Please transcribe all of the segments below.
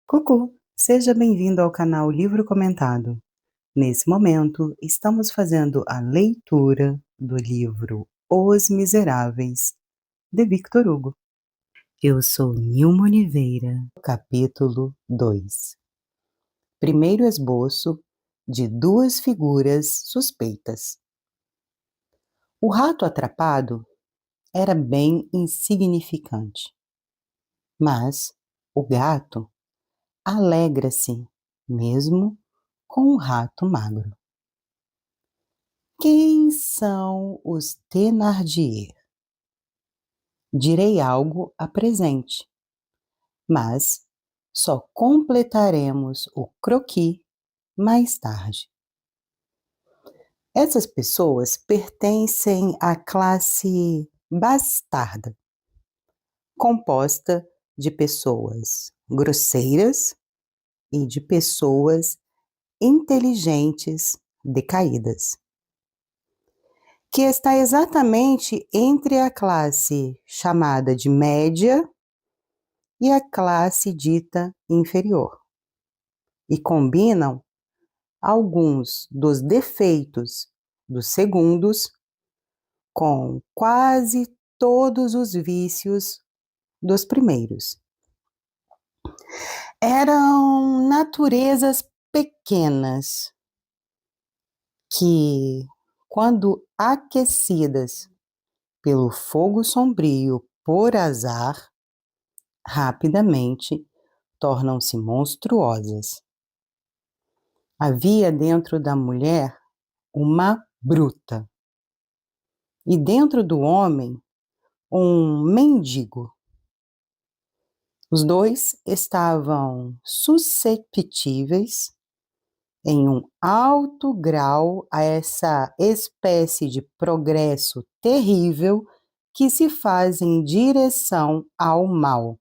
Cucu, seja bem-vindo ao canal Livro Comentado. Nesse momento, estamos fazendo a leitura do livro Os Miseráveis, de Victor Hugo. Eu sou Nilma Oliveira, capítulo 2. Primeiro esboço de duas figuras suspeitas. O rato atrapado era bem insignificante, mas o gato alegra-se mesmo com um rato magro. Quem são os Thénardier? Direi algo a presente, mas só completaremos o croquis mais tarde. Essas pessoas pertencem à classe bastarda, composta de pessoas grosseiras e de pessoas inteligentes decaídas, que está exatamente entre a classe chamada de média e a classe dita inferior, e combinam alguns dos defeitos dos segundos com quase todos os vícios dos primeiros. Eram naturezas pequenas que, quando aquecidas pelo fogo sombrio por azar, rapidamente tornam-se monstruosas. Havia dentro da mulher uma bruta e dentro do homem um mendigo. Os dois estavam susceptíveis em um alto grau a essa espécie de progresso terrível que se faz em direção ao mal.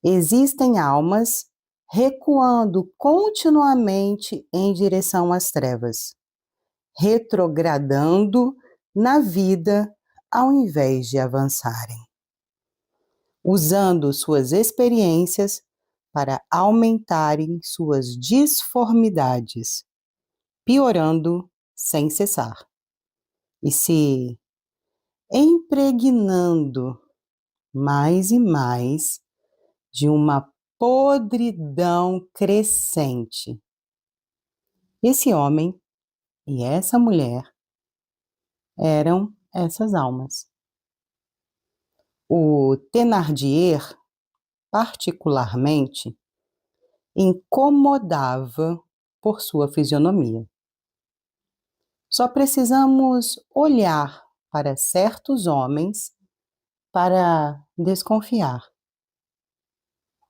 Existem almas recuando continuamente em direção às trevas, retrogradando na vida ao invés de avançarem, usando suas experiências para aumentarem suas disformidades, piorando sem cessar e se impregnando mais e mais de uma podridão crescente. Esse homem e essa mulher eram essas almas. O Thénardier, particularmente, incomodava por sua fisionomia. Só precisamos olhar para certos homens para desconfiar.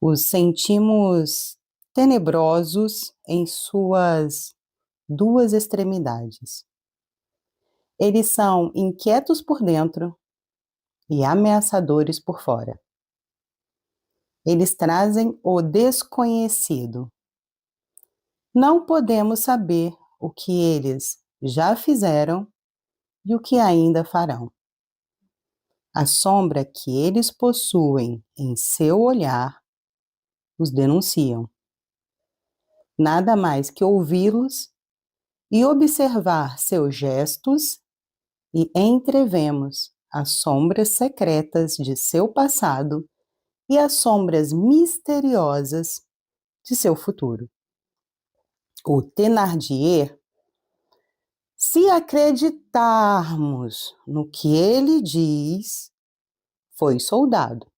Os sentimos tenebrosos em suas duas extremidades. Eles são inquietos por dentro e ameaçadores por fora. Eles trazem o desconhecido. Não podemos saber o que eles já fizeram e o que ainda farão. A sombra que eles possuem em seu olhar os denunciam. Nada mais que ouvi-los e observar seus gestos e entrevemos as sombras secretas de seu passado e as sombras misteriosas de seu futuro. O Thénardier, se acreditarmos no que ele diz, foi soldado.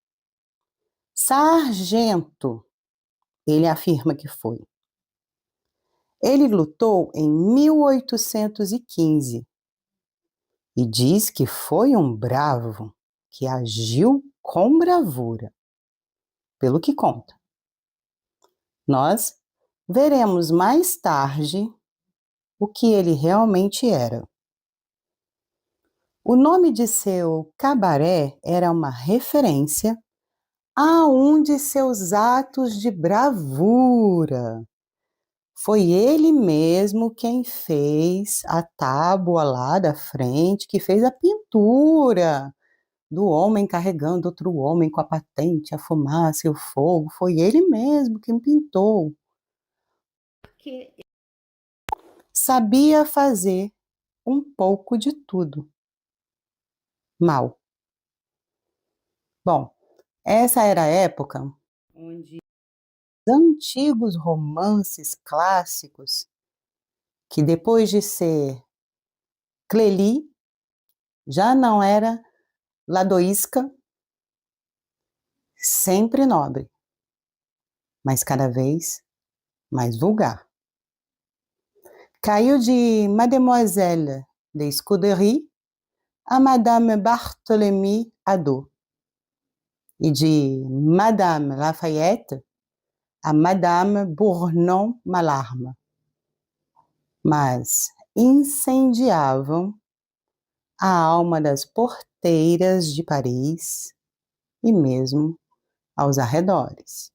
Sargento, ele afirma que foi. Ele lutou em 1815 e diz que foi um bravo que agiu com bravura, pelo que conta. Nós veremos mais tarde o que ele realmente era. O nome de seu cabaré era uma referência a um de seus atos de bravura. Foi ele mesmo quem fez a tábua lá da frente, que fez a pintura do homem carregando outro homem com a patente, a fumaça e o fogo. Foi ele mesmo quem pintou. Que sabia fazer um pouco de tudo. Mal. Bom, essa era a época onde os antigos romances clássicos, que depois de ser Clélie, já não era Ladoísca, sempre nobre, mas cada vez mais vulgar. Caiu de Mademoiselle de Scudéry a Madame Barthélemy Hadot, e de Madame Lafayette a Madame Bournon Malarme, mas incendiavam a alma das porteiras de Paris e mesmo aos arredores.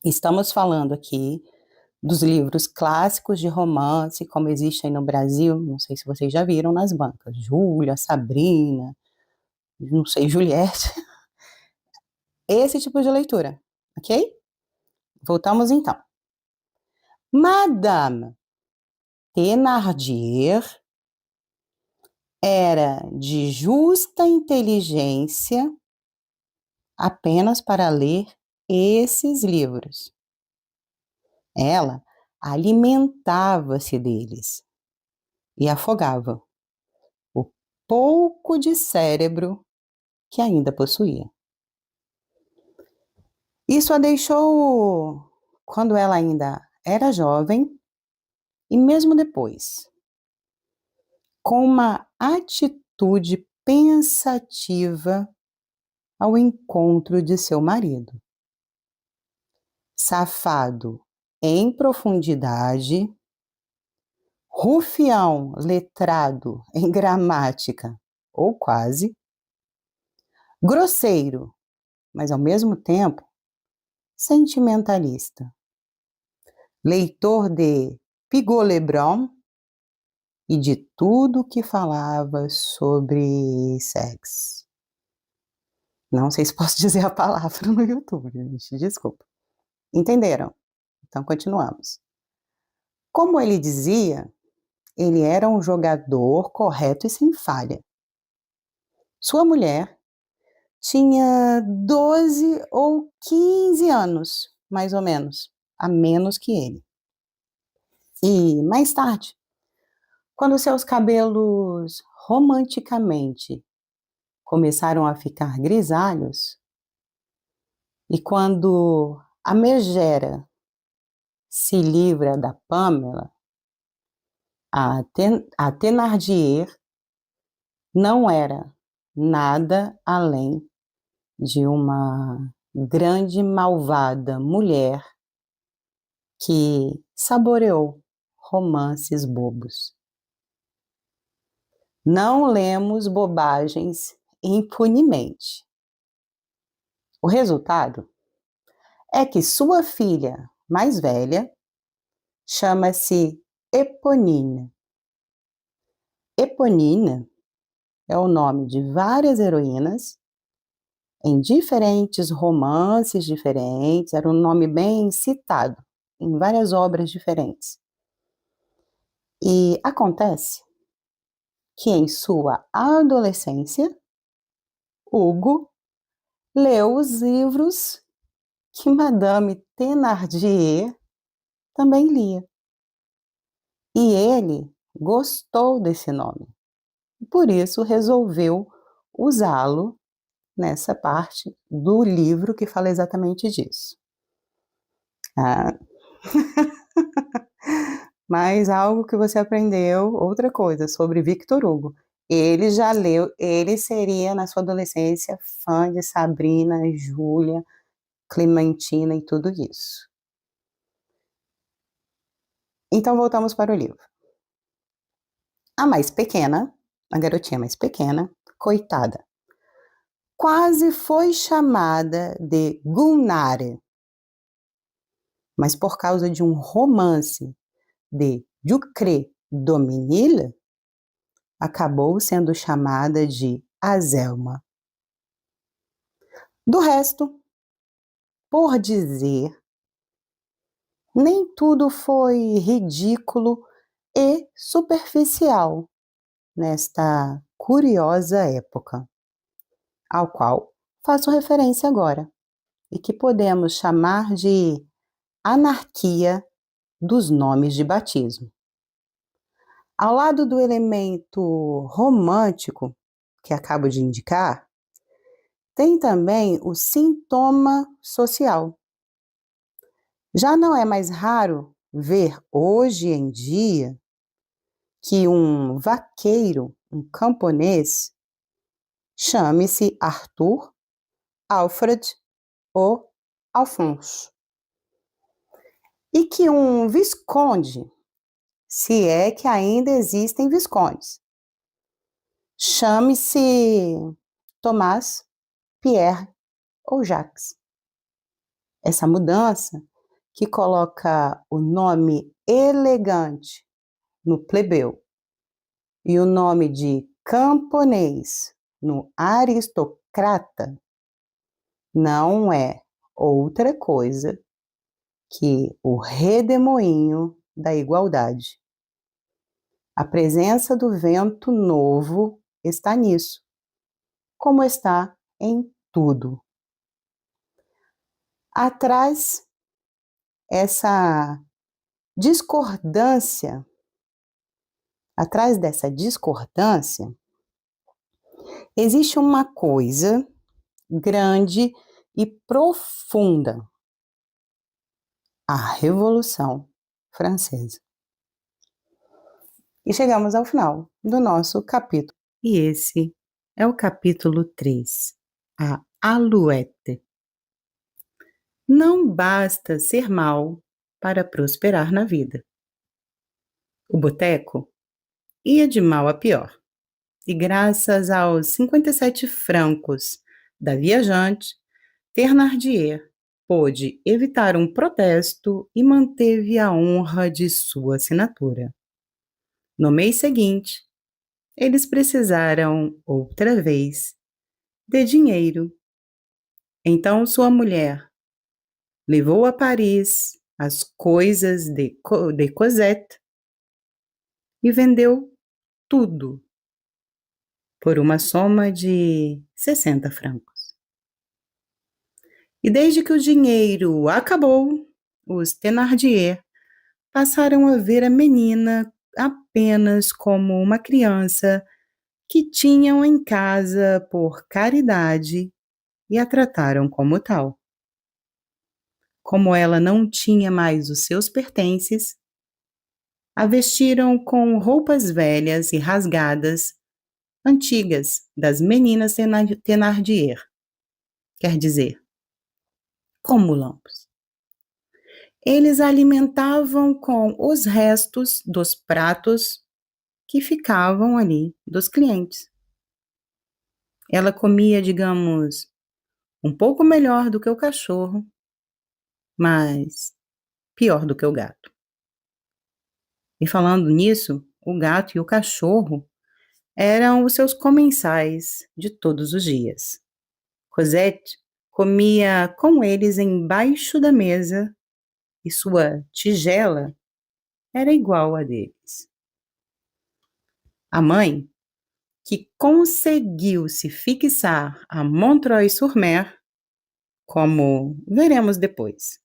Estamos falando aqui dos livros clássicos de romance, como existem no Brasil, não sei se vocês já viram nas bancas, Júlia, Sabrina, não sei, Juliette, esse tipo de leitura, ok? Voltamos então. Madame Thénardier era de justa inteligência apenas para ler esses livros. Ela alimentava-se deles e afogava o pouco de cérebro que ainda possuía. Isso a deixou, quando ela ainda era jovem, e mesmo depois, com uma atitude pensativa ao encontro de seu marido. Safado em profundidade, rufião letrado em gramática, ou quase, grosseiro, mas ao mesmo tempo sentimentalista, leitor de Pigault-Lebrun e de tudo que falava sobre sexo. Não sei se posso dizer a palavra no YouTube, gente, desculpa. Entenderam? Então continuamos. Como ele dizia, ele era um jogador correto e sem falha. Sua mulher tinha 12 ou 15 anos, mais ou menos, a menos que ele. E mais tarde, quando seus cabelos romanticamente começaram a ficar grisalhos, e quando a megera se livra da Pamela, a Thénardier não era nada além de uma grande malvada mulher que saboreou romances bobos. Não lemos bobagens impunemente. O resultado é que sua filha mais velha chama-se Éponine. Éponine é o nome de várias heroínas em diferentes romances diferentes, era um nome bem citado em várias obras diferentes. E acontece que em sua adolescência, Hugo leu os livros que Madame Thénardier também lia. E ele gostou desse nome. Por isso resolveu usá-lo nessa parte do livro que fala exatamente disso. Ah. Mas algo que você aprendeu, outra coisa, sobre Victor Hugo. Ele já leu, ele seria, na sua adolescência, fã de Sabrina, Júlia, Clementina e tudo isso. Então, voltamos para o livro. A mais pequena, a garotinha mais pequena, coitada, quase foi chamada de Gulnare, mas por causa de um romance de Ducré Dominil, acabou sendo chamada de a Zelma. Do resto, por dizer, nem tudo foi ridículo e superficial nesta curiosa época, ao qual faço referência agora, e que podemos chamar de anarquia dos nomes de batismo. Ao lado do elemento romântico, que acabo de indicar, tem também o sintoma social. Já não é mais raro ver hoje em dia que um vaqueiro, um camponês, chame-se Arthur, Alfred ou Alfonso. E que um visconde, se é que ainda existem viscondes, chame-se Tomás, Pierre ou Jacques. Essa mudança, que coloca o nome elegante no plebeu e o nome de camponês no aristocrata, não é outra coisa que o redemoinho da igualdade. A presença do vento novo está nisso, como está em tudo. Atrás atrás dessa discordância, existe uma coisa grande e profunda: a Revolução Francesa. E chegamos ao final do nosso capítulo. E esse é o capítulo 3, a Alouette. Não basta ser mau para prosperar na vida. O boteco ia de mal a pior. E graças aos 57 francos da viajante, Thénardier pôde evitar um protesto e manteve a honra de sua assinatura. No mês seguinte, eles precisaram, outra vez, de dinheiro. Então sua mulher levou a Paris as coisas de Cosette e vendeu tudo por uma soma de 60 francos. E desde que o dinheiro acabou, os Thénardier passaram a ver a menina apenas como uma criança que tinham em casa por caridade e a trataram como tal. Como ela não tinha mais os seus pertences, a vestiram com roupas velhas e rasgadas, antigas, das meninas Thénardier, quer dizer, como lampos. Eles alimentavam com os restos dos pratos que ficavam ali dos clientes. Ela comia, digamos, um pouco melhor do que o cachorro, mas pior do que o gato. E falando nisso, o gato e o cachorro eram os seus comensais de todos os dias. Cosette comia com eles embaixo da mesa e sua tigela era igual à deles. A mãe, que conseguiu se fixar a Montreuil-sur-Mer, como veremos depois,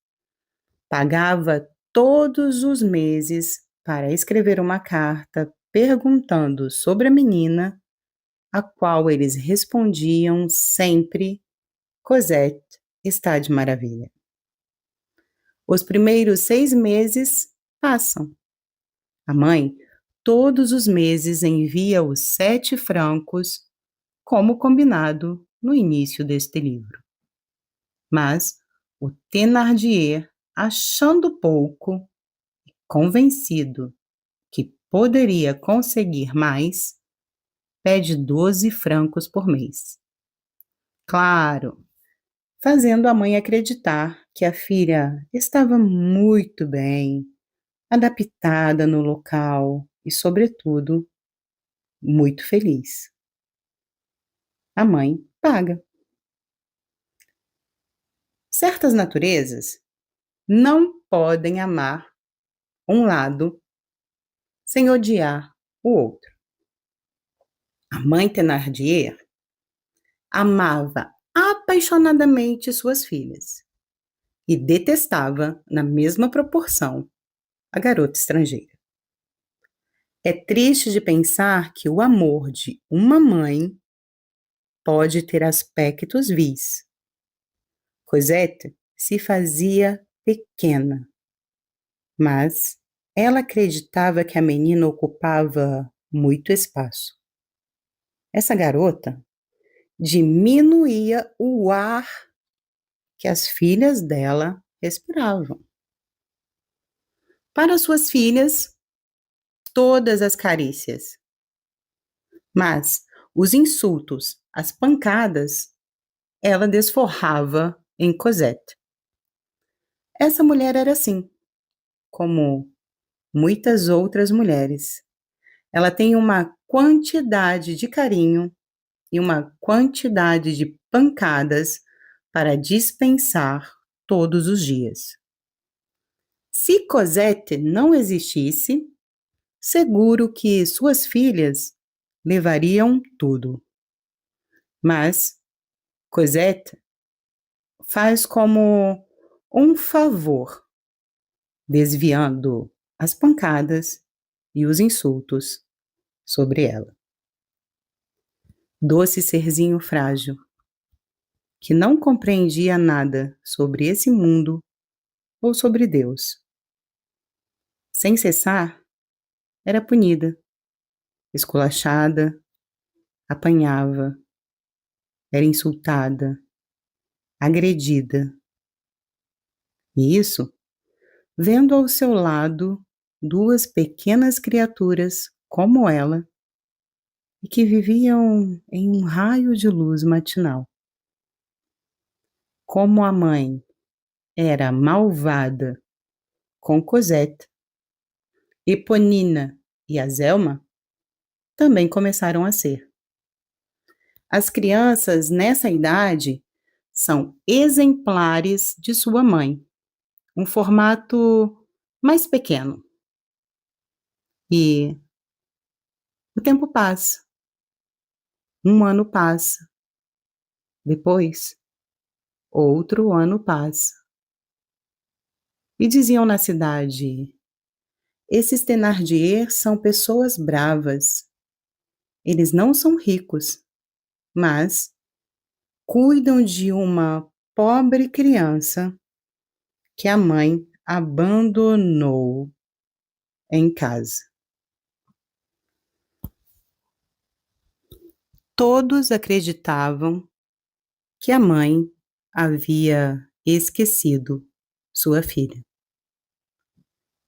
pagava todos os meses para escrever uma carta perguntando sobre a menina, a qual eles respondiam sempre: Cosette está de maravilha. Os primeiros 6 meses passam. A mãe, todos os meses, envia os 7 francos, como combinado no início deste livro. Mas o Thénardier, achando pouco, convencido que poderia conseguir mais, pede 12 francos por mês. Claro, fazendo a mãe acreditar que a filha estava muito bem, adaptada no local e, sobretudo, muito feliz. a mãe paga. Certas naturezas não podem amar um lado sem odiar o outro. A mãe Thénardier amava apaixonadamente suas filhas e detestava, na mesma proporção, a garota estrangeira. É triste de pensar que o amor de uma mãe pode ter aspectos vis. Cosette se fazia pequena, mas ela acreditava que a menina ocupava muito espaço. Essa garota diminuía o ar que as filhas dela respiravam. Para suas filhas, todas as carícias, mas os insultos, as pancadas, ela desforrava em Cosette. Essa mulher era assim, como muitas outras mulheres. Ela tem uma quantidade de carinho e uma quantidade de pancadas para dispensar todos os dias. Se Cosette não existisse, seguro que suas filhas levariam tudo. Mas Cosette faz como um favor, desviando as pancadas e os insultos sobre ela. Doce serzinho frágil, que não compreendia nada sobre esse mundo ou sobre Deus. Sem cessar, era punida, esculachada, apanhava, era insultada, agredida. E isso, vendo ao seu lado duas pequenas criaturas como ela, e que viviam em um raio de luz matinal. Como a mãe era malvada com Cosette, Eponina e Azelma também começaram a ser. As crianças nessa idade são exemplares de sua mãe, um formato mais pequeno. E o tempo passa, um ano passa, depois outro ano passa. E diziam na cidade: esses Thénardier são pessoas bravas. Eles não são ricos, mas cuidam de uma pobre criança que a mãe abandonou em casa. Todos acreditavam que a mãe havia esquecido sua filha.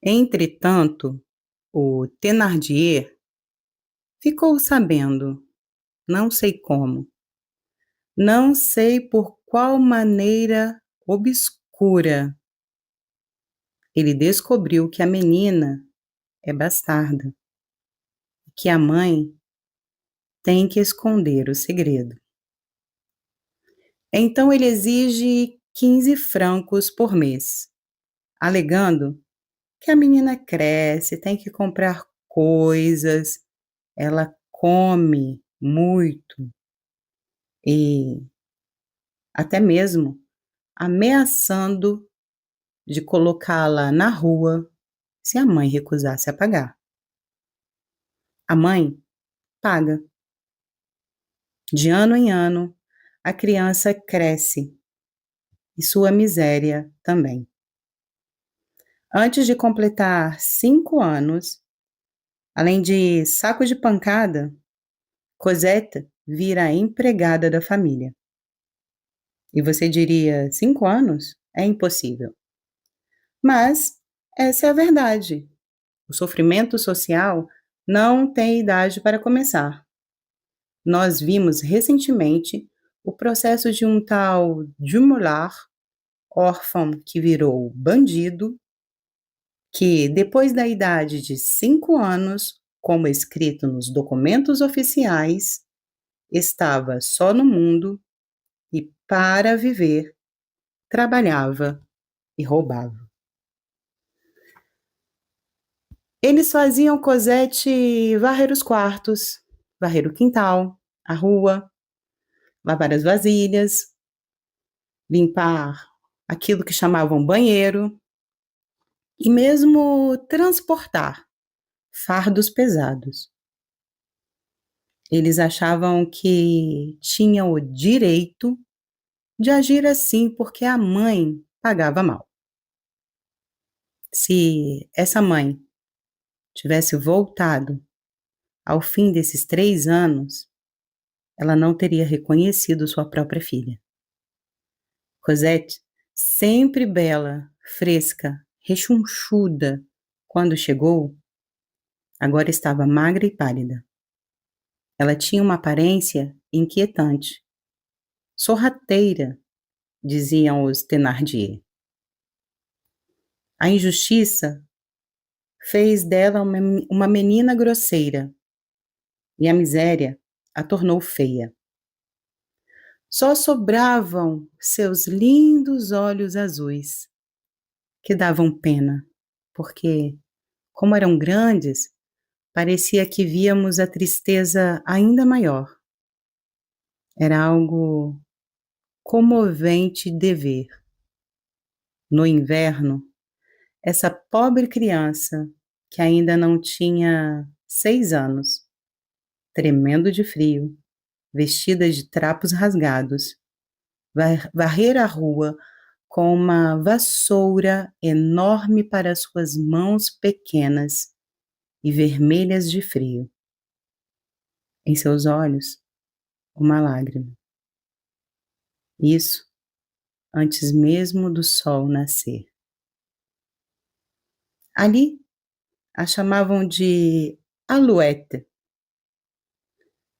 Entretanto, o Thénardier ficou sabendo, não sei como, não sei por qual maneira obscura, ele descobriu que a menina é bastarda, que a mãe tem que esconder o segredo. Então ele exige 15 francos por mês, alegando que a menina cresce, tem que comprar coisas, ela come muito e até mesmo ameaçando de colocá-la na rua se a mãe recusasse a pagar. A mãe paga. De ano em ano, a criança cresce e sua miséria também. Antes de completar 5 anos, além de saco de pancada, Cosette vira a empregada da família. E você diria, 5 anos? É impossível. Mas essa é a verdade. O sofrimento social não tem idade para começar. Nós vimos recentemente o processo de um tal Dumoulin, órfão que virou bandido, que depois da idade de 5 anos, como escrito nos documentos oficiais, estava só no mundo e, para viver, trabalhava e roubava. Eles faziam Cosette varrer os quartos, varrer o quintal, a rua, lavar as vasilhas, limpar aquilo que chamavam banheiro e mesmo transportar fardos pesados. Eles achavam que tinham o direito de agir assim porque a mãe pagava mal. Se essa mãe tivesse voltado ao fim desses 3 anos, ela não teria reconhecido sua própria filha. Cosette, sempre bela, fresca, rechonchuda, quando chegou, agora estava magra e pálida. Ela tinha uma aparência inquietante. Sorrateira, diziam os Thénardier. A injustiça fez dela uma menina grosseira e a miséria a tornou feia. Só sobravam seus lindos olhos azuis, que davam pena, porque, como eram grandes, parecia que víamos a tristeza ainda maior. Era algo comovente de ver. No inverno, essa pobre criança, que ainda não tinha 6 anos, tremendo de frio, vestida de trapos rasgados, varrer a rua com uma vassoura enorme para suas mãos pequenas e vermelhas de frio. Em seus olhos, uma lágrima. Isso antes mesmo do sol nascer. Ali a chamavam de Alouette,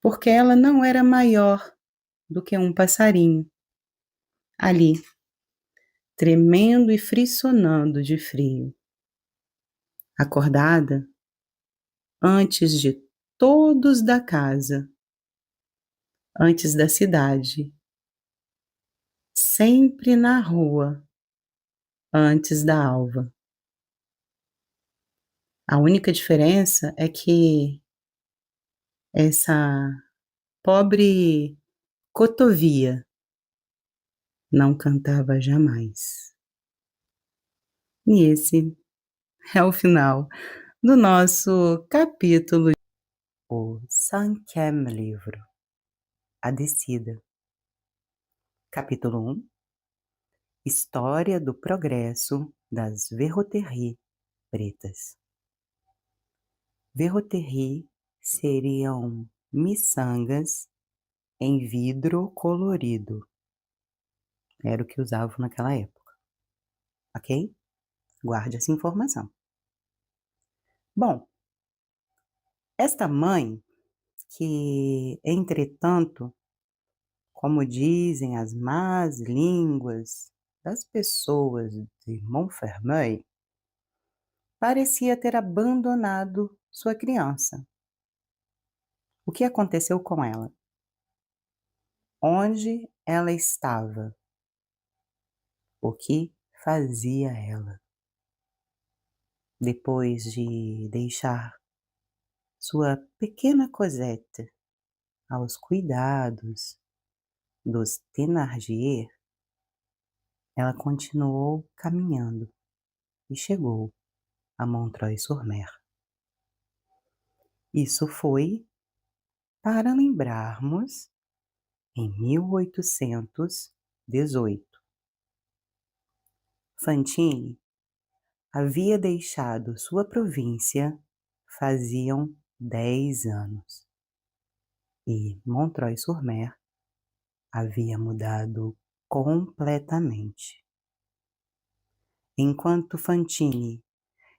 porque ela não era maior do que um passarinho. Ali, tremendo e frissonando de frio. Acordada, antes de todos da casa, antes da cidade, sempre na rua, antes da alva. A única diferença é que essa pobre cotovia não cantava jamais. E esse é o final do nosso capítulo, o 5º livro, A Descida. Capítulo 1, História do Progresso das Verroteries Pretas. Verroteries seriam miçangas em vidro colorido. Era o que usavam naquela época. Ok? Guarde essa informação. Bom, esta mãe, que, entretanto, como dizem as más línguas das pessoas de Montfermeil, parecia ter abandonado sua criança. O que aconteceu com ela? Onde ela estava? O que fazia ela? Depois de deixar sua pequena Cosette aos cuidados dos Thénardier, ela continuou caminhando e chegou a Montreuil-sur-Mer. Isso foi para lembrarmos em 1818. Fantine havia deixado sua província faziam 10 anos e Montreuil-sur-Mer havia mudado completamente. Enquanto Fantine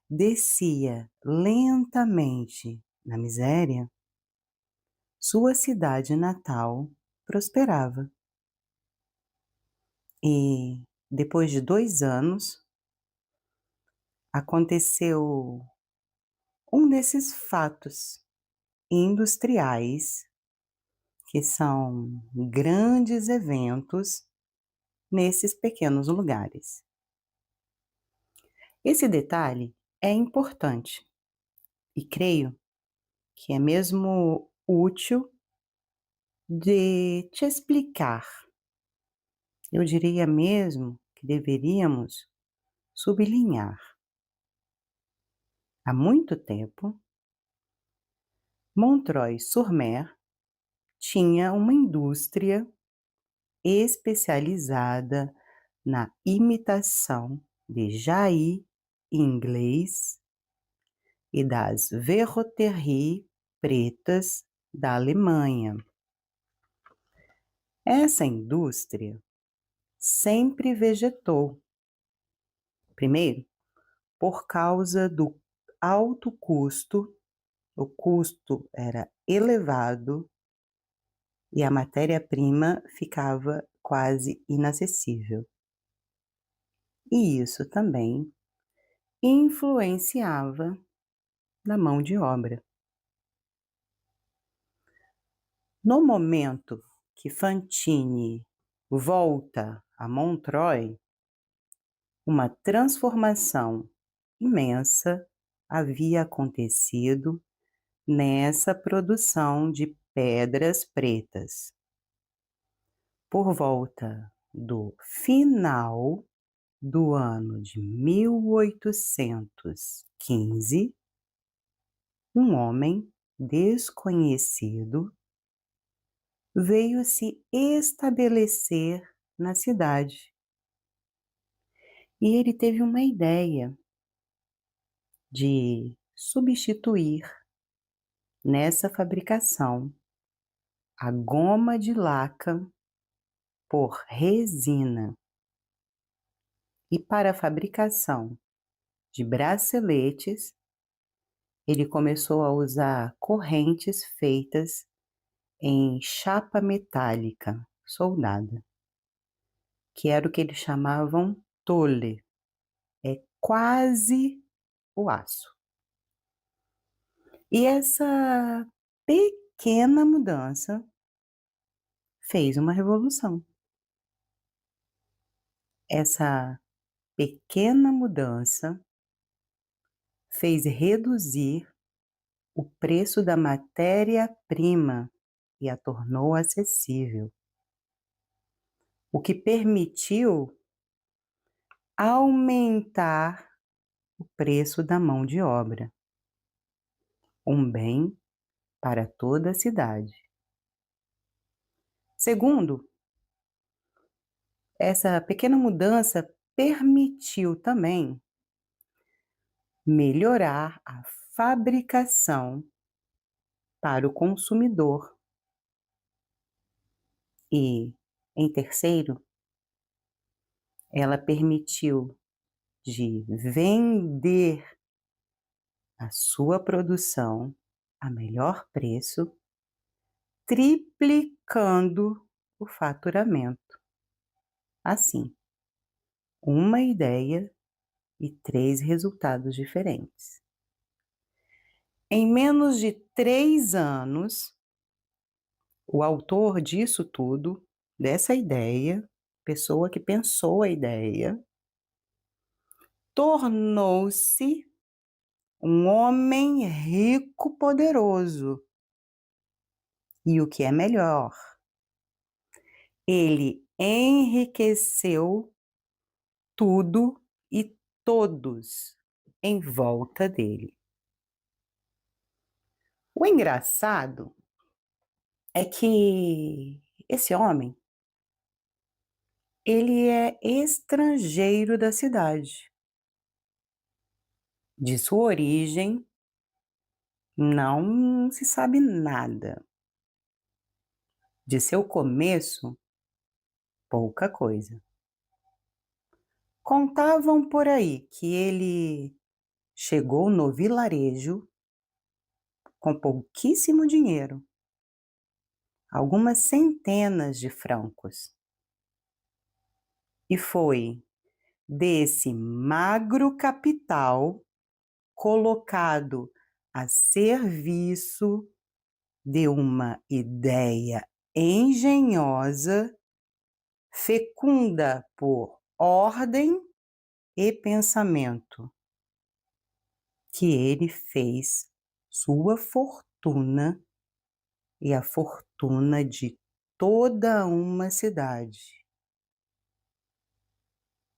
descia lentamente na miséria, sua cidade natal prosperava. E, depois de 2 anos, aconteceu um desses fatos industriais que são grandes eventos nesses pequenos lugares. Esse detalhe é importante e creio que é mesmo útil de te explicar. Eu diria mesmo que deveríamos sublinhar. Há muito tempo, Montreuil-sur-Mer tinha uma indústria especializada na imitação de Jahy inglês e das verroteries pretas da Alemanha. Essa indústria sempre vegetou. Primeiro, por causa do alto custo, o custo era elevado e a matéria-prima ficava quase inacessível. E isso também influenciava na mão de obra. No momento que Fantine volta a Montreuil, uma transformação imensa havia acontecido nessa produção de pedras pretas. Por volta do final do ano de 1815, um homem desconhecido veio se estabelecer na cidade. E ele teve uma ideia de substituir nessa fabricação a goma de laca por resina. E para a fabricação de braceletes, ele começou a usar correntes feitas em chapa metálica soldada, que era o que eles chamavam tôle. É quase o aço. E essa pequena mudança fez uma revolução. Essa pequena mudança fez reduzir o preço da matéria-prima e a tornou acessível, o que permitiu aumentar o preço da mão de obra, um bem para toda a cidade. Segundo, essa pequena mudança permitiu também melhorar a fabricação para o consumidor. E, em terceiro, ela permitiu de vender a sua produção a melhor preço, triplicando o faturamento. Assim, uma ideia e 3 resultados diferentes. Em menos de 3 anos, o autor disso tudo, dessa ideia, pessoa que pensou a ideia, tornou-se um homem rico, poderoso. E o que é melhor, ele enriqueceu tudo e todos em volta dele. O engraçado é que esse homem, ele é estrangeiro da cidade. De sua origem, não se sabe nada. De seu começo, pouca coisa. Contavam por aí que ele chegou no vilarejo com pouquíssimo dinheiro, algumas centenas de francos. E foi desse magro capital colocado a serviço de uma ideia engenhosa, fecunda por ordem e pensamento, que ele fez sua fortuna e a fortuna de toda uma cidade.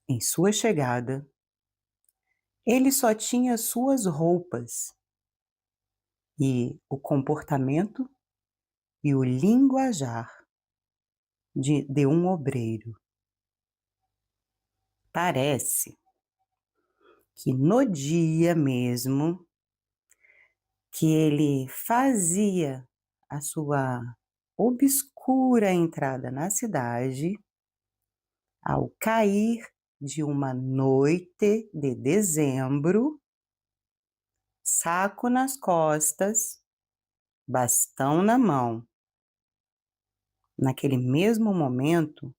Em sua chegada, ele só tinha suas roupas e o comportamento e o linguajar de um obreiro. Parece que no dia mesmo que ele fazia a sua obscura entrada na cidade, ao cair de uma noite de dezembro, saco nas costas, bastão na mão. Naquele mesmo momento,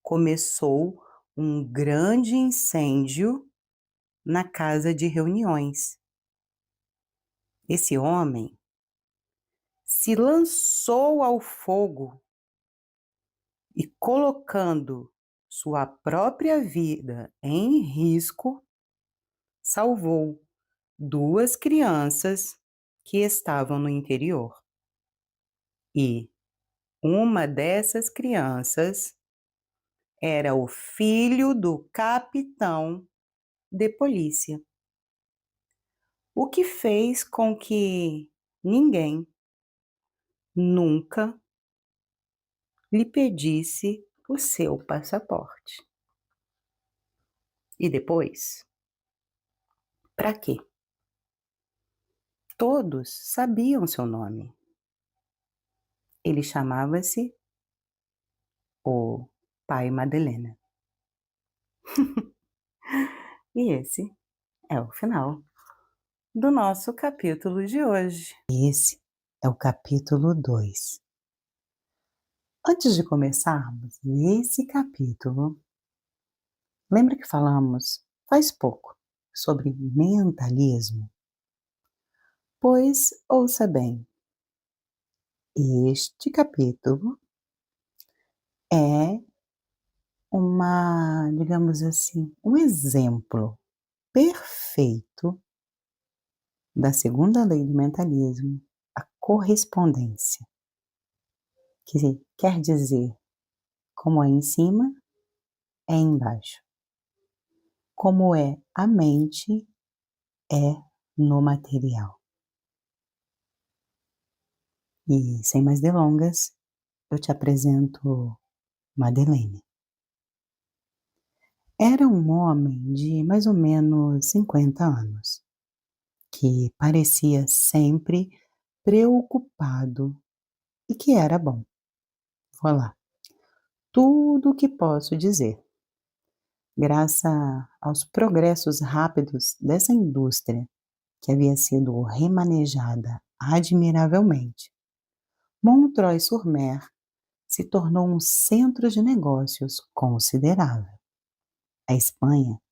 começou um grande incêndio na casa de reuniões. Esse homem se lançou ao fogo e, colocando sua própria vida em risco, salvou 2 crianças que estavam no interior. E uma dessas crianças era o filho do capitão de polícia, o que fez com que ninguém nunca lhe pedisse o seu passaporte. E depois, para quê? Todos sabiam seu nome. Ele chamava-se o Pai Madalena. E esse é o final do nosso capítulo de hoje. Esse é o capítulo 2. Antes de começarmos esse capítulo, lembra que falamos faz pouco sobre mentalismo? Pois ouça bem, este capítulo é digamos assim, um exemplo perfeito da segunda lei do mentalismo, a correspondência, que quer dizer, como é em cima, é embaixo. Como é a mente, é no material. E sem mais delongas, eu te apresento Madeleine. Era um homem de mais ou menos 50 anos, que parecia sempre preocupado e que era bom. Vou lá. Tudo o que posso dizer. Graças aos progressos rápidos dessa indústria, que havia sido remanejada admiravelmente, Montreuil-sur-Mer se tornou um centro de negócios considerável. A Espanha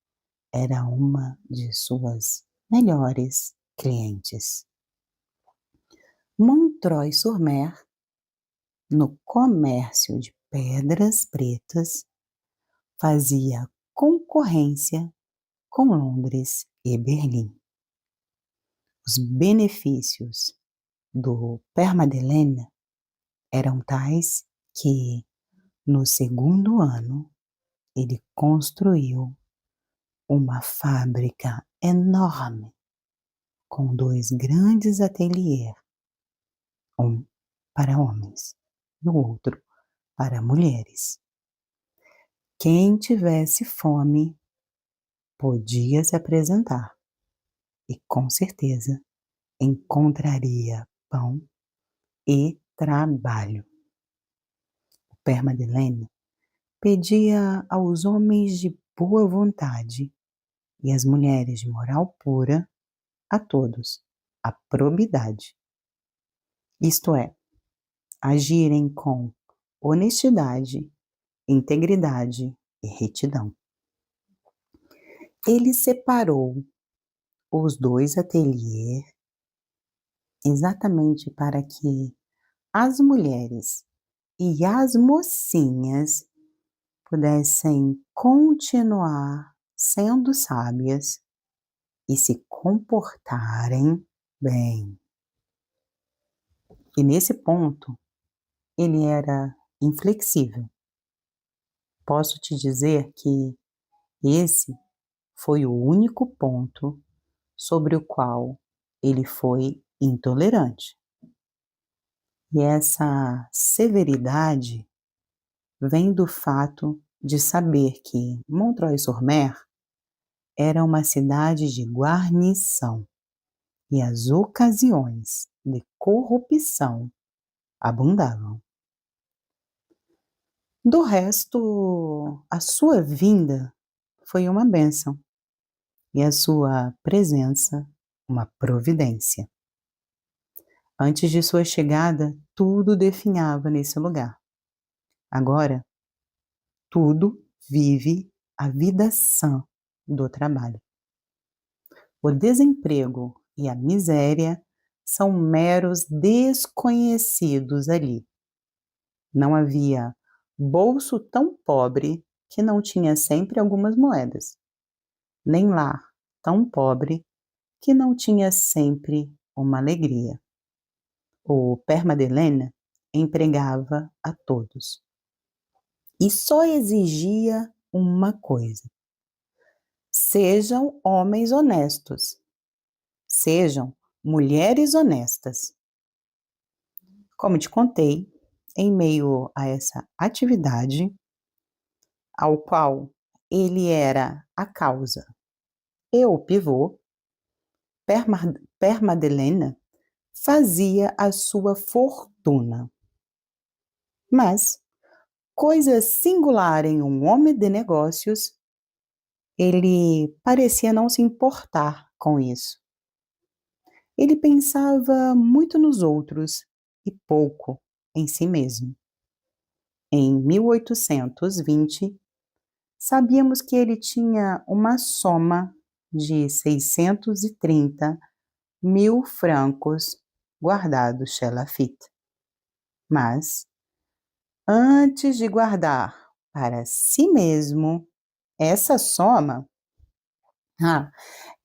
era uma de suas melhores clientes. Montreuil-sur-Mer, no comércio de pedras pretas, fazia concorrência com Londres e Berlim. Os benefícios do Père Madeleine eram tais que, no segundo ano, ele construiu uma fábrica enorme com 2 grandes ateliês, um para homens e o outro para mulheres. Quem tivesse fome podia se apresentar e, com certeza, encontraria pão e trabalho. O Père Madeleine pedia aos homens de boa vontade e às mulheres de moral pura, a todos, a probidade. Isto é, agirem com honestidade, integridade e retidão. Ele separou os 2 ateliês exatamente para que as mulheres e as mocinhas pudessem continuar sendo sábias e se comportarem bem. E nesse ponto, ele era inflexível. Posso te dizer que esse foi o único ponto sobre o qual ele foi intolerante. E essa severidade vem do fato de saber que Montreuil-sur-Mer era uma cidade de guarnição e as ocasiões de corrupção abundavam. Do resto, a sua vinda foi uma bênção e a sua presença uma providência. Antes de sua chegada, tudo definhava nesse lugar. Agora, tudo vive a vida sã do trabalho. O desemprego e a miséria são meros desconhecidos ali. Não havia bolso tão pobre que não tinha sempre algumas moedas, nem lar tão pobre que não tinha sempre uma alegria. O Père Madeleine empregava a todos e só exigia uma coisa: sejam homens honestos, sejam mulheres honestas. Como te contei, em meio a essa atividade, ao qual ele era a causa e o pivô, Père Madeleine fazia a sua fortuna. Mas, coisa singular em um homem de negócios, ele parecia não se importar com isso. Ele pensava muito nos outros e pouco em si mesmo. Em 1820, sabíamos que ele tinha uma soma de 630 mil francos guardados chez Laffitte. Mas, antes de guardar para si mesmo essa soma,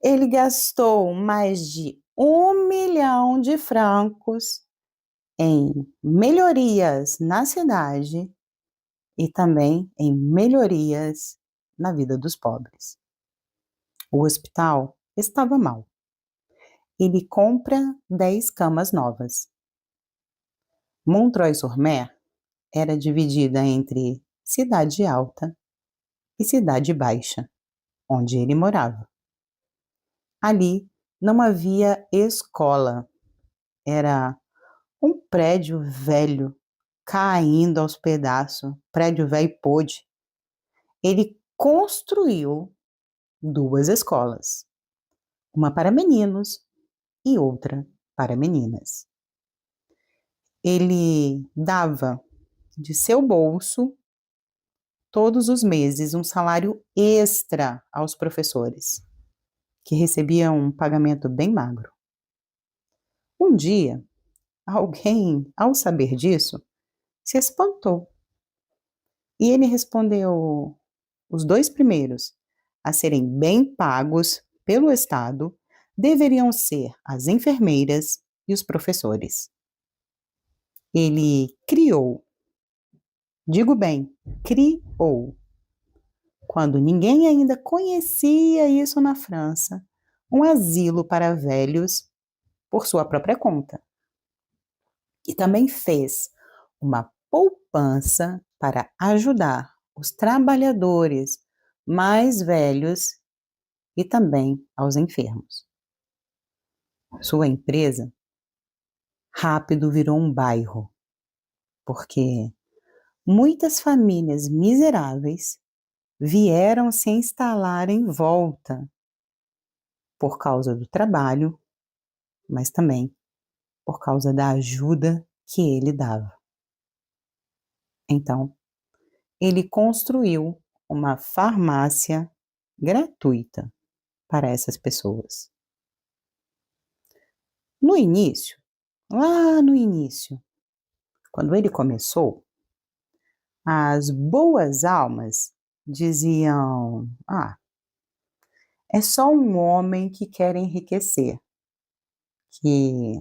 ele gastou mais de 1 milhão de francos em melhorias na cidade e também em melhorias na vida dos pobres. O hospital estava mal. Ele compra 10 camas novas. Montreuil-sur-Mer era dividida entre cidade alta e cidade baixa, onde ele morava. Ali não havia escola. Era um prédio velho, caindo aos pedaços, prédio velho podre. Ele construiu 2 escolas, uma para meninos e outra para meninas. Ele dava de seu bolso todos os meses um salário extra aos professores, que recebiam um pagamento bem magro. Um dia, alguém, ao saber disso, se espantou. E ele respondeu: os 2 primeiros a serem bem pagos pelo Estado deveriam ser as enfermeiras e os professores. Ele criou, digo bem, criou, quando ninguém ainda conhecia isso na França, um asilo para velhos por sua própria conta. E também fez uma poupança para ajudar os trabalhadores mais velhos e também aos enfermos. Sua empresa rápido virou um bairro, porque muitas famílias miseráveis vieram se instalar em volta por causa do trabalho, mas também por causa da ajuda que ele dava. Então, ele construiu uma farmácia gratuita para essas pessoas. No início, lá no início, quando ele começou, As boas almas diziam: é só um homem que quer enriquecer, que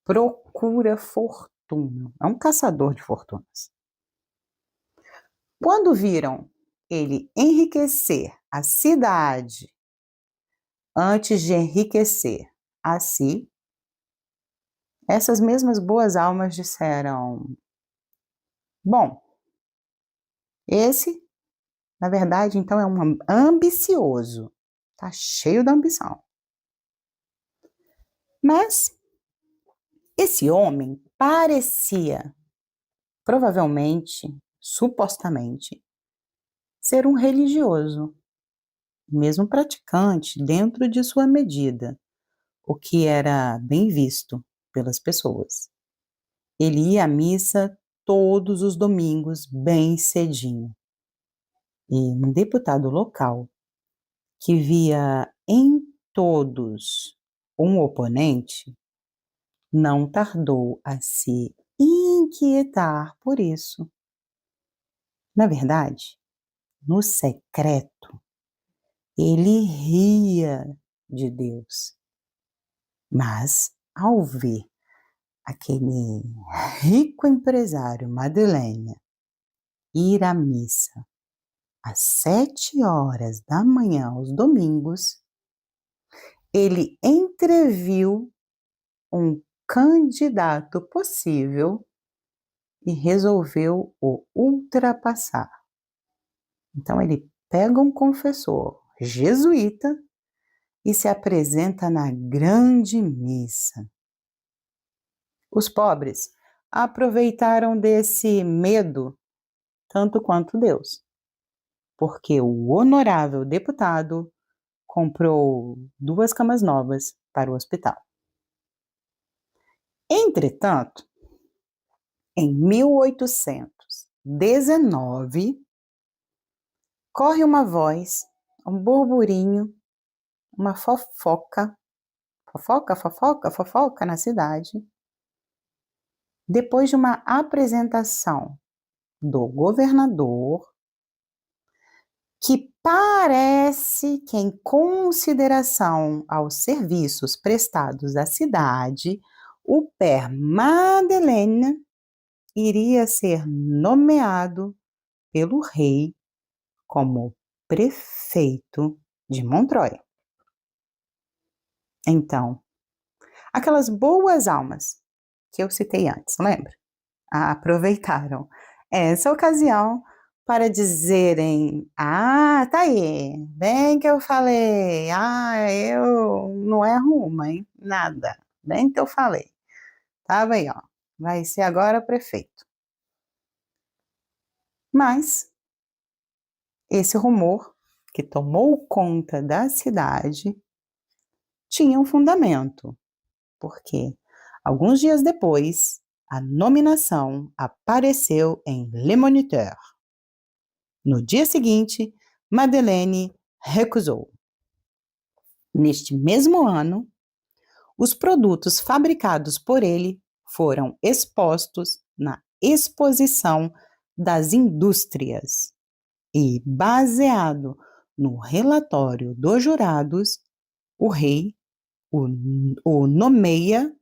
procura fortuna, é um caçador de fortunas. Quando viram ele enriquecer a cidade antes de enriquecer a si, essas mesmas boas almas disseram: bom, esse, na verdade, então é um ambicioso, tá cheio de ambição. Mas esse homem parecia, provavelmente, supostamente, ser um religioso, mesmo praticante dentro de sua medida, o que era bem visto pelas pessoas. Ele ia à missa todos os domingos, bem cedinho. E um deputado local, que via em todos um oponente, não tardou a se inquietar por isso. Na verdade, no secreto, ele ria de Deus. Mas, ao ver aquele rico empresário Madeleine ir à missa às 7 horas da manhã aos domingos, ele entreviu um candidato possível e resolveu o ultrapassar. Então ele pega um confessor jesuíta e se apresenta na grande missa. Os pobres aproveitaram desse medo tanto quanto Deus, porque o honorável deputado comprou 2 camas novas para o hospital. Entretanto, em 1819, corre uma voz, um burburinho, uma fofoca na cidade, depois de uma apresentação do governador, que parece que, em consideração aos serviços prestados à cidade, o Père Madeleine iria ser nomeado pelo rei como prefeito de Montreuil. Então, aquelas boas almas que eu citei antes, lembra? Aproveitaram essa ocasião para dizerem: tá aí, bem que eu falei, eu não erro uma, hein? Nada, bem que eu falei. Tava aí, ó, vai ser agora prefeito. Mas esse rumor que tomou conta da cidade tinha um fundamento, porque alguns dias depois a nominação apareceu em Le Moniteur. No dia seguinte, Madeleine recusou. Neste mesmo ano, os produtos fabricados por ele foram expostos na Exposição das Indústrias e, baseado no relatório dos jurados, o rei o nomeia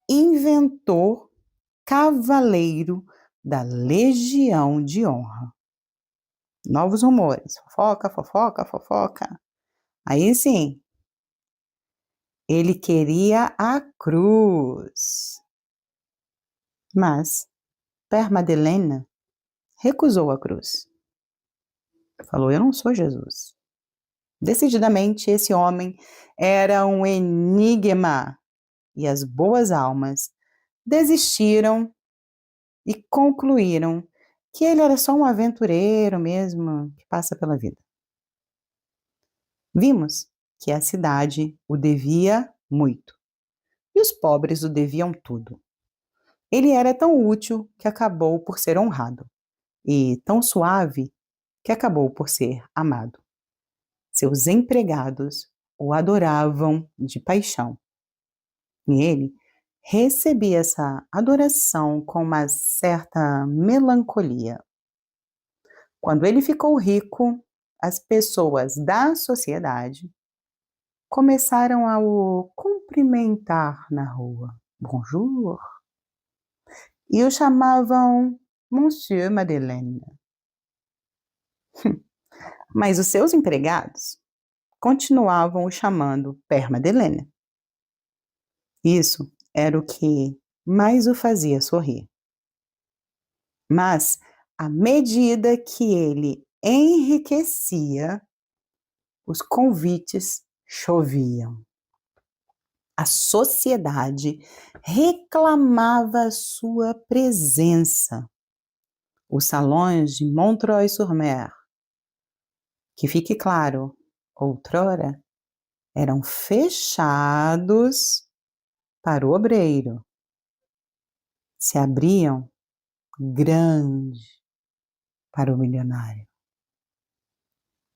inventor cavaleiro da Legião de Honra. Novos rumores, fofoca. Aí sim, ele queria a cruz. Mas Père Madeleine recusou a cruz. Falou: eu não sou Jesus. Decididamente, esse homem era um enigma e as boas almas desistiram e concluíram que ele era só um aventureiro mesmo que passa pela vida. Vimos que a cidade o devia muito e os pobres o deviam tudo. Ele era tão útil que acabou por ser honrado e tão suave que acabou por ser amado. Seus empregados o adoravam de paixão. E ele recebia essa adoração com uma certa melancolia. Quando ele ficou rico, as pessoas da sociedade começaram a o cumprimentar na rua. Bonjour. E o chamavam Monsieur Madeleine. Mas os seus empregados continuavam o chamando Père Madeleine. Isso era o que mais o fazia sorrir. Mas, à medida que ele enriquecia, os convites choviam. A sociedade reclamava sua presença. Os salões de Montreuil-sur-Mer, que fique claro, outrora, eram fechados para o obreiro. Se abriam grande para o milionário.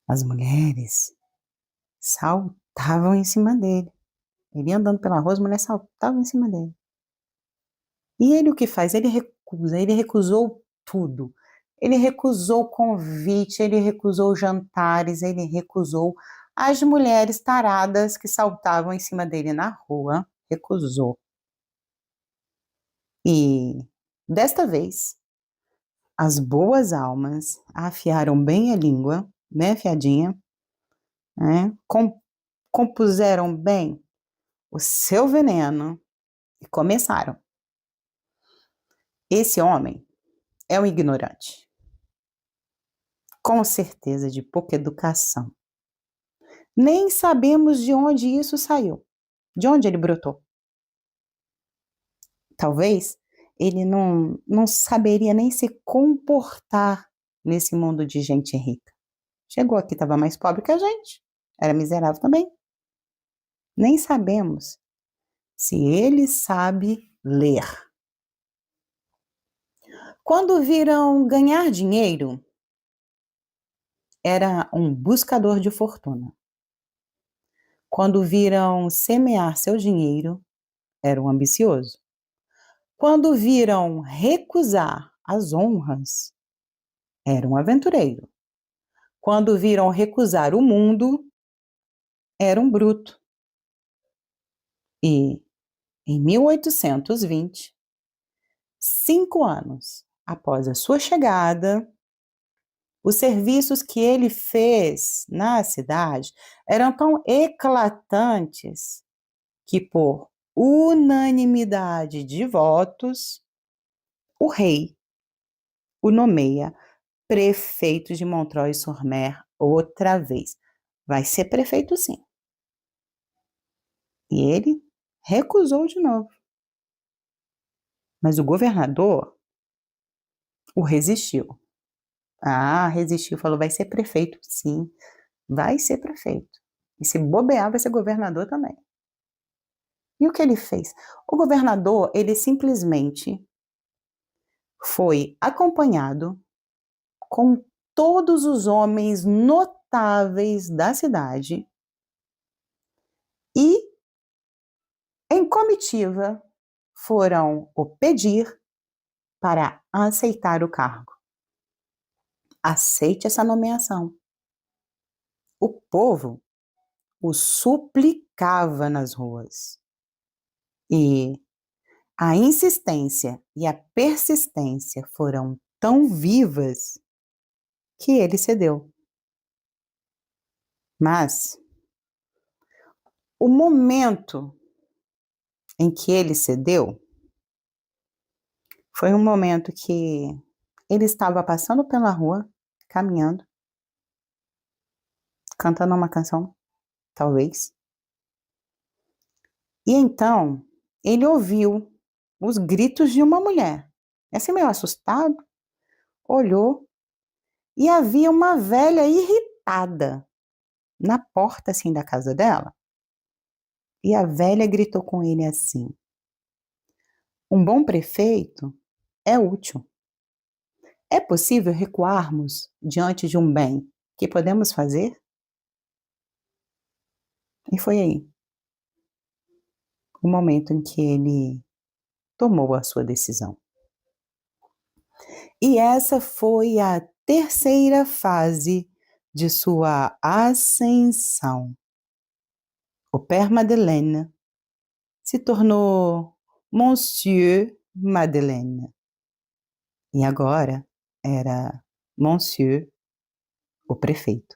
As mulheres saltavam em cima dele. Ele ia andando pela rua, as mulheres saltavam em cima dele. E ele o que faz? Ele recusa, ele recusou tudo. Ele recusou convite, ele recusou jantares, ele recusou as mulheres taradas que saltavam em cima dele na rua. Recusou. E desta vez, as boas almas afiaram bem a língua, bem afiadinha, né? Compuseram bem o seu veneno e começaram. Esse homem é um ignorante. Com certeza de pouca educação. Nem sabemos de onde isso saiu, de onde ele brotou. Talvez ele não saberia nem se comportar nesse mundo de gente rica. Chegou aqui, estava mais pobre que a gente, era miserável também. Nem sabemos se ele sabe ler. Quando viram ganhar dinheiro, era um buscador de fortuna. Quando viram semear seu dinheiro, era um ambicioso. Quando viram recusar as honras, era um aventureiro. Quando viram recusar o mundo, era um bruto. E, em 1820, 5 anos após a sua chegada, os serviços que ele fez na cidade eram tão eclatantes que, por unanimidade de votos, o rei o nomeia prefeito de Montreuil-sur-Mer outra vez. Vai ser prefeito, sim. E ele recusou de novo. Mas o governador o resistiu. Resistiu, falou, vai ser prefeito, sim. Vai ser prefeito. E se bobear, vai ser governador também. E o que ele fez? O governador, ele simplesmente foi acompanhado com todos os homens notáveis da cidade e, em comitiva, foram o pedir para aceitar o cargo. Aceite essa nomeação. O povo o suplicava nas ruas. E a insistência e a persistência foram tão vivas que ele cedeu. Mas o momento em que ele cedeu foi um momento que ele estava passando pela rua, caminhando, cantando uma canção, talvez. E então ele ouviu os gritos de uma mulher. Assim meio assustado, olhou e havia uma velha irritada na porta assim da casa dela. E a velha gritou com ele assim: um bom prefeito é útil. É possível recuarmos diante de um bem que podemos fazer? E foi aí o momento em que ele tomou a sua decisão. E essa foi a terceira fase de sua ascensão. O Père Madeleine se tornou Monsieur Madeleine. E agora era Monsieur o prefeito.